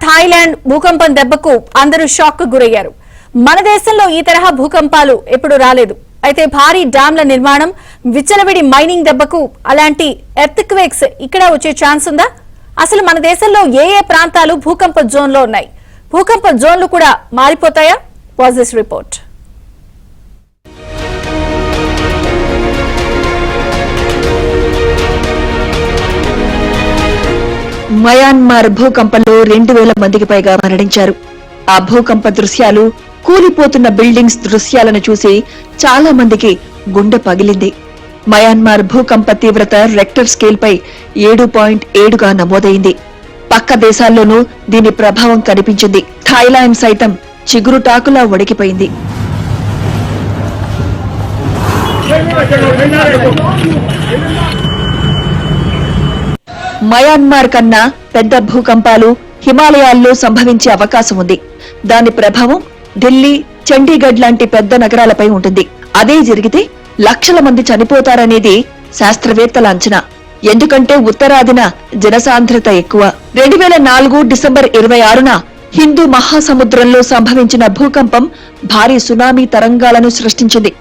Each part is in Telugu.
థాయిలాండ్ భూకంపం దెబ్బకు అందరూ షాక్ కు గురయ్యారు. మన దేశంలో ఈ తరహా భూకంపాలు ఎప్పుడు రాలేదు. అయితే భారీ డ్యాంల నిర్మాణం, విచ్చలవిడి మైనింగ్ దెబ్బకు అలాంటి ఎర్త్ క్వేక్స్ ఇక్కడ వచ్చే ఛాన్స్ ఉందా? అసలు మన దేశంలో ఏ ఏ ప్రాంతాలు భూకంప జోన్ లో ఉన్నాయి? భూకంప జోన్లు కూడా మారిపోతాయా? Was this report. మయన్మార్ భూకంపంలో 2000 మందికి పైగా మరణించారు. ఆ భూకంప దృశ్యాలు, కూలిపోతున్న బిల్డింగ్స్ దృశ్యాలను చూసి చాలా మందికి గుండె పగిలింది. మయన్మార్ భూకంప తీవ్రత రెక్టర్ స్కేల్ పై 7.7గా నమోదైంది. పక్క దేశాల్లోనూ దీని ప్రభావం కనిపించింది. థాయిలాండ్ సైతం చిగురుటాకులా వణికిపోయింది. మయన్మార్ కన్నా పెద్ద భూకంపాలు హిమాలయాల్లో సంభవించే అవకాశం ఉంది. దాని ప్రభావం ఢిల్లీ, చండీగఢ్ లాంటి పెద్ద నగరాలపై ఉంటుంది. అదే జరిగితే లక్షల మంది చనిపోతారనేది శాస్త్రవేత్తల అంచనా. ఎందుకంటే ఉత్తరాదిన జనసాంద్రత ఎక్కువ. 2004 డిసెంబర్ 26న హిందూ మహాసముద్రంలో సంభవించిన భూకంపం భారీ సునామీ తరంగాలను సృష్టించింది.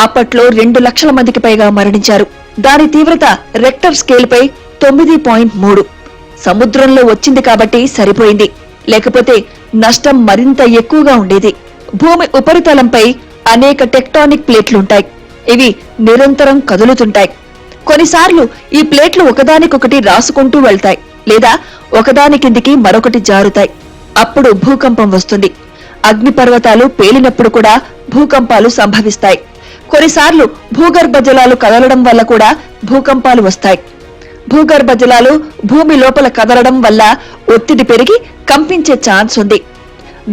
అప్పట్లో 2 లక్షల మందికి పైగా మరణించారు. దాని తీవ్రత రెక్టర్ స్కేల్ పై 9.3. సముద్రంలో వచ్చింది కాబట్టి సరిపోయింది, లేకపోతే నష్టం మరింత ఎక్కువగా ఉండేది. భూమి ఉపరితలంపై అనేక టెక్టానిక్ ప్లేట్లుంటాయి. ఇవి నిరంతరం కదులుతుంటాయి. కొన్నిసార్లు ఈ ప్లేట్లు ఒకదానికొకటి రాసుకుంటూ వెళ్తాయి, లేదా ఒకదాని కిందికి మరొకటి జారుతాయి. అప్పుడు భూకంపం వస్తుంది. అగ్నిపర్వతాలు పేలినప్పుడు కూడా భూకంపాలు సంభవిస్తాయి. కొన్నిసార్లు భూగర్భ జలాలు కదలడం వల్ల కూడా భూకంపాలు వస్తాయి. భూగర్భ జలాలు భూమి లోపల కదలడం వల్ల ఒత్తిడి పెరిగి కంపించే ఛాన్స్ ఉంది.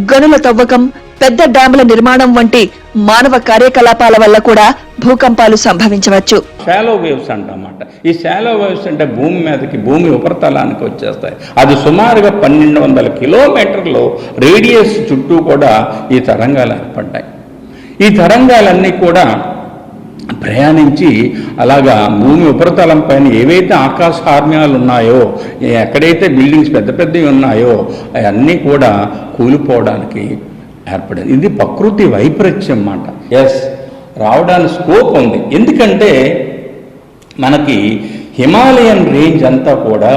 గనుల తవ్వకం, పెద్ద డ్యాముల నిర్మాణం వంటి మానవ కార్యకలాపాల వల్ల కూడా భూకంపాలు సంభవించవచ్చు. షాలో వేవ్స్ అంటమాట. ఈ షాలో వేవ్స్ అంటే భూమి మీదకి, భూమి ఉపరితలానికి వచ్చేస్తాయి. అది సుమారుగా 1200 కిలోమీటర్లు రేడియస్ చుట్టూ కూడా ఈ తరంగాలు ఏర్పడ్డాయి. ఈ తరంగాలన్నీ కూడా ప్రయాణించి అలాగా భూమి ఉపరితలం పైన ఏవైతే ఆకాశ హార్మ్యాలు ఉన్నాయో, ఎక్కడైతే బిల్డింగ్స్ పెద్ద పెద్దవి ఉన్నాయో అవన్నీ కూడా కూలిపోవడానికి ఏర్పడింది. ఇది ప్రకృతి వైపరీత్యం అన్నమాట. ఎస్, రావడానికి స్కోప్ ఉంది. ఎందుకంటే మనకి హిమాలయన్ రేంజ్ అంతా కూడా,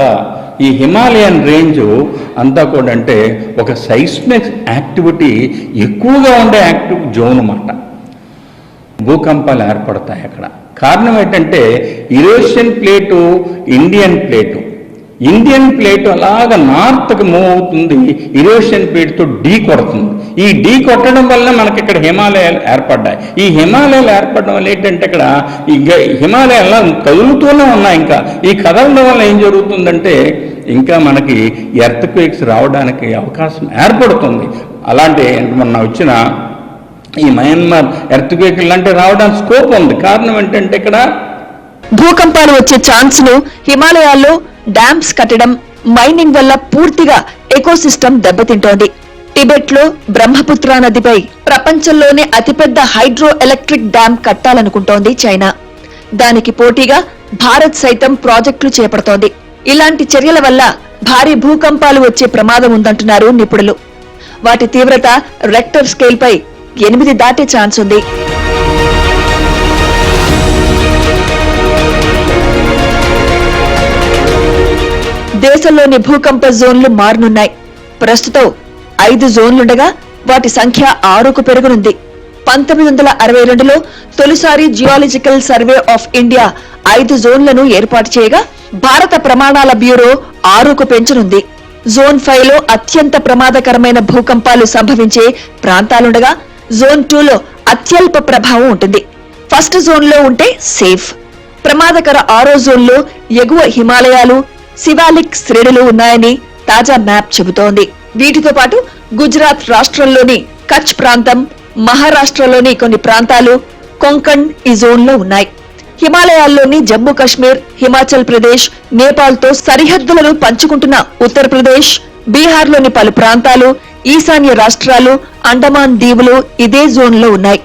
ఈ హిమాలయన్ రేంజ్ అంతా కూడా అంటే ఒక సైస్మిక్ యాక్టివిటీ ఎక్కువగా ఉండే యాక్టివ్ జోన్ అన్నమాట. భూకంపాలు ఏర్పడతాయి అక్కడ. కారణం ఏంటంటే యురేషియన్ ప్లేటు, ఇండియన్ ప్లేటు అలాగా నార్త్కి మూవ్ అవుతుంది. యురేషియన్ ప్లేట్తో ఢీ కొడుతుంది. ఈ ఢీ కొట్టడం వల్ల మనకి ఇక్కడ హిమాలయాలు ఏర్పడ్డాయి. ఈ హిమాలయాలు ఏర్పడడం వల్ల ఏంటంటే ఇక్కడ హిమాలయాలు కదులుతూనే ఉన్నాయి. ఇంకా ఈ కదలడం వల్ల ఏం జరుగుతుందంటే ఇంకా మనకి ఎర్త్ క్వేక్స్ రావడానికి అవకాశం ఏర్పడుతుంది. అలాంటి మొన్న వచ్చిన ఈ మయన్మార్ ఎర్త్ క్వేక్ లాంటి రావడానికి స్కోప్ ఉంది. కారణం ఏంటంటే ఇక్కడ భూకంపాలు వచ్చే ఛాన్స్ ను హిమాలయాల్లో డ్యామ్స్ కట్టడం, మైనింగ్ వల్ల పూర్తిగా ఎకోసిస్టమ్ దెబ్బతింటోంది. టిబెట్ లో బ్రహ్మపుత్ర నదిపై ప్రపంచంలోనే అతిపెద్ద హైడ్రో ఎలక్ట్రిక్ డ్యామ్ కట్టాలనుకుంటోంది చైనా. దానికి పోటీగా భారత్ సైతం ప్రాజెక్టులు చేపడుతోంది. ఇలాంటి చర్యల వల్ల భారీ భూకంపాలు వచ్చే ప్రమాదం ఉందంటున్నారు నిపుణులు. వాటి తీవ్రత రెక్టర్ స్కేల్ పై 8 దాటే ఛాన్స్ ఉంది. దేశంలోని భూకంప జోన్లు మారనున్నాయి. ప్రస్తుతం 5 జోన్లుండగా వాటి సంఖ్య 6కు పెరగనుంది. 1962లో తొలిసారి జియాలజికల్ సర్వే ఆఫ్ ఇండియా 5 జోన్లను ఏర్పాటు చేయగా భారత ప్రమాణాల బ్యూరో 6కు పెంచనుంది. జోన్ 5లో అత్యంత ప్రమాదకరమైన భూకంపాలు సంభవించే ప్రాంతాలుండగా జోన్ 2లో అత్యల్ప ప్రభావం ఉంటుంది. ఫస్ట్ జోన్లో ఉంటే సేఫ్. ప్రమాదకర 6వ జోన్లో ఎగువ హిమాలయాలు, శివాలిక్ శ్రేణులు ఉన్నాయని తాజా మ్యాప్ చెబుతోంది. వీటితో పాటు గుజరాత్ రాష్ట్రంలోని కచ్ ప్రాంతం, మహారాష్ట్రలోని కొన్ని ప్రాంతాలు, కొంకణ్ ఈ జోన్లో ఉన్నాయి. హిమాలయాల్లోని జమ్మూ కశ్మీర్, హిమాచల్ ప్రదేశ్, నేపాల్తో సరిహద్దులను పంచుకుంటున్న ఉత్తరప్రదేశ్, బీహార్లోని పలు ప్రాంతాలు, ఈశాన్య రాష్ట్రాలు, అండమాన్ దీవులు ఇదే జోన్లో ఉన్నాయి.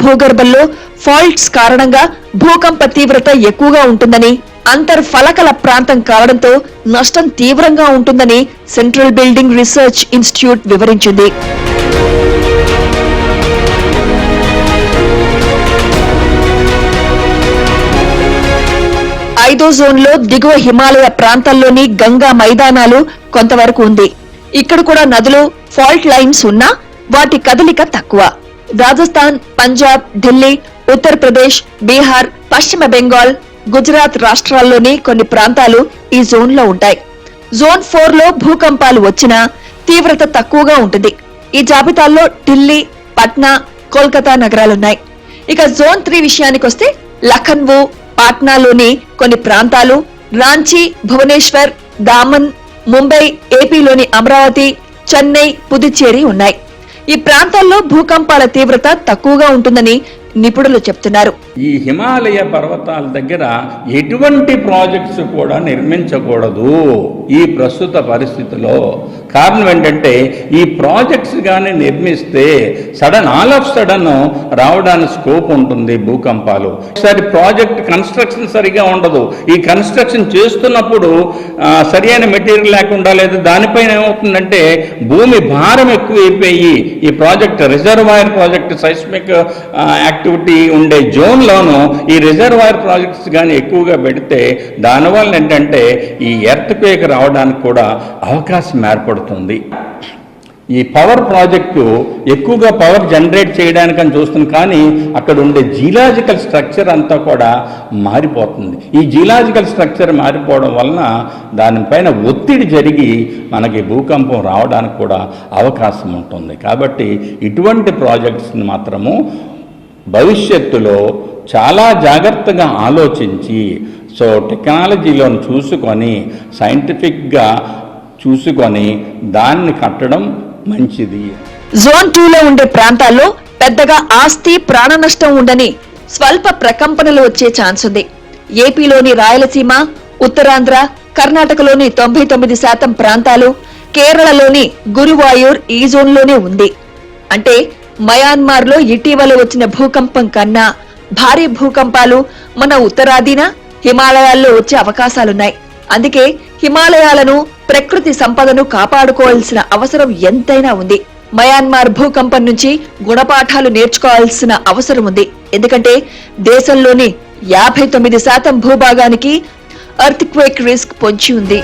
భూగర్భంలో ఫాల్ట్స్ కారణంగా భూకంప తీవ్రత ఎక్కువగా ఉంటుందని, అంతర్ఫలకల ప్రాంతం కావడంతో నష్టం తీవ్రంగా ఉంటుందని సెంట్రల్ బిల్డింగ్ రీసెర్చ్ ఇన్స్టిట్యూట్ వివరించింది. ఐదో జోన్లో దిగువ హిమాలయ ప్రాంతాల్లోని గంగా మైదానాలు కొంతవరకు ఉంది. ఇక్కడ కూడా నదులు, ఫాల్ట్ లైన్స్ ఉన్నా వాటి కదలిక తక్కువ. రాజస్థాన్, పంజాబ్, ఢిల్లీ, ఉత్తరప్రదేశ్, బీహార్, పశ్చిమ బెంగాల్, గుజరాత్ రాష్ట్రాల్లోని కొన్ని ప్రాంతాలు ఈ జోన్లో ఉంటాయి. జోన్ 4 లో భూకంపాలు వచ్చినా తీవ్రత తక్కువగా ఉంటుంది. ఈ జాబితాల్లో ఢిల్లీ, పట్నా, కోల్కతా నగరాలున్నాయి. ఇక జోన్ 3 విషయానికొస్తే లఖన్వూ, పాట్నాలోని కొన్ని ప్రాంతాలు, రాంచీ, భువనేశ్వర్, దామన్, ముంబై, ఏపీలోని అమరావతి, చెన్నై, పుదుచ్చేరి ఉన్నాయి. ఈ ప్రాంతాల్లో భూకంపాల తీవ్రత తక్కువగా ఉంటుందని నిపుణులు చెప్తున్నారు. ఈ హిమాలయ పర్వతాల దగ్గర ఎటువంటి ప్రాజెక్ట్స్ కూడా నిర్మించకూడదు ఈ ప్రస్తుత పరిస్థితిలో. కారణం ఏంటంటే ఈ ప్రాజెక్ట్స్ కానీ నిర్మిస్తే ఆల్ ఆఫ్ సడన్ రావడానికి స్కోప్ ఉంటుంది భూకంపాలు. ఒకసారి ప్రాజెక్ట్ కన్స్ట్రక్షన్ సరిగా ఉండదు. ఈ కన్స్ట్రక్షన్ చేస్తున్నప్పుడు సరైన మెటీరియల్ లేకుండా లేదా దానిపైన ఏమవుతుందంటే భూమి భారం ఎక్కువైపోయి ఈ project reservoir project seismic activity ఉండే జోన్లోనూ ఈ రిజర్వాయర్ ప్రాజెక్ట్స్ కానీ ఎక్కువగా పెడితే దానివల్ల ఏంటంటే ఈ ఎర్త్ క్వేక్ రావడానికి కూడా అవకాశం ఏర్పడుతుంది. ఈ పవర్ ప్రాజెక్టు ఎక్కువగా పవర్ జనరేట్ చేయడానికని చూస్తుంది, కానీ అక్కడ ఉండే జియలాజికల్ స్ట్రక్చర్ అంతా కూడా మారిపోతుంది. ఈ జియలాజికల్ స్ట్రక్చర్ మారిపోవడం వలన దానిపైన ఒత్తిడి జరిగి మనకి భూకంపం రావడానికి కూడా అవకాశం ఉంటుంది. కాబట్టి ఇటువంటి ప్రాజెక్ట్స్ని మాత్రము భవిష్యత్తులో చాలా జాగ్రత్తగా ఆలోచించి టెక్నాలజీలోని చూసుకొని సైంటిఫిక్గా చూసుకొని దాన్ని కట్టడం మంచిది. జోన్ 2 లో ఉండే ప్రాంతాల్లో పెద్దగా ఆస్తి, ప్రాణ నష్టం ఉండని స్వల్ప ప్రకంపనలు వచ్చే ఛాన్స్ ఉంది. ఏపీలోని రాయలసీమ, ఉత్తరాంధ్ర, కర్ణాటకలోని 99% ప్రాంతాలు, కేరళలోని గురువాయూర్ ఈ జోన్లోనే ఉంది. అంటే మయన్మార్ లో ఇటీవల వచ్చిన భూకంపం కన్నా భారీ భూకంపాలు మన ఉత్తరాదిన హిమాలయాల్లో వచ్చే అవకాశాలున్నాయి. అందుకే హిమాలయాలను, ప్రకృతి సంపదను కాపాడుకోవాల్సిన అవసరం ఎంతైనా ఉంది. మయన్మార్ భూకంపం నుంచి గుణపాఠాలు నేర్చుకోవాల్సిన అవసరం ఉంది. ఎందుకంటే దేశంలోని 59% భూభాగానికి ఎర్త్ క్వేక్ రిస్క్ పొంచి ఉంది.